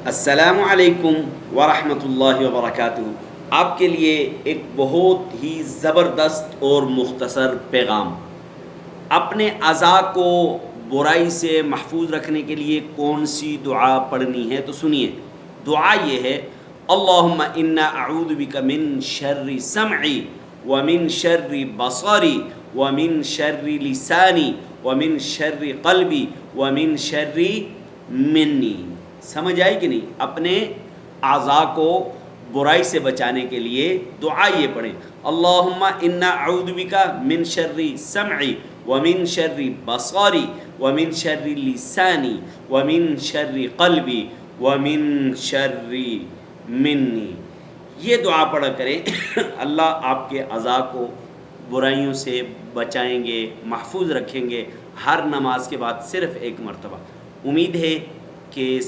السلام علیکم ورحمۃ اللہ وبرکاتہ۔ آپ کے لیے ایک بہت ہی زبردست اور مختصر پیغام۔ اپنے اعضاء کو برائی سے محفوظ رکھنے کے لیے کون سی دعا پڑھنی ہے تو سنیے۔ دعا یہ ہے: اللہم انا اعوذ بک من شر سمعی ومن شر بصری ومن شر لسانی ومن شر قلبی ومن شر منی۔ سمجھ آئی کہ نہیں؟ اپنے اعضاء کو برائی سے بچانے کے لیے دعا یہ پڑھیں: اللہم انا اعوذ بک من شر سمعی ومن شر بصری ومن شر لسانی ومن شر قلبی ومن شر منی۔ یہ دعا پڑھا کریں، اللہ آپ کے اعضاء کو برائیوں سے بچائیں گے، محفوظ رکھیں گے، ہر نماز کے بعد صرف ایک مرتبہ۔ امید ہے کہ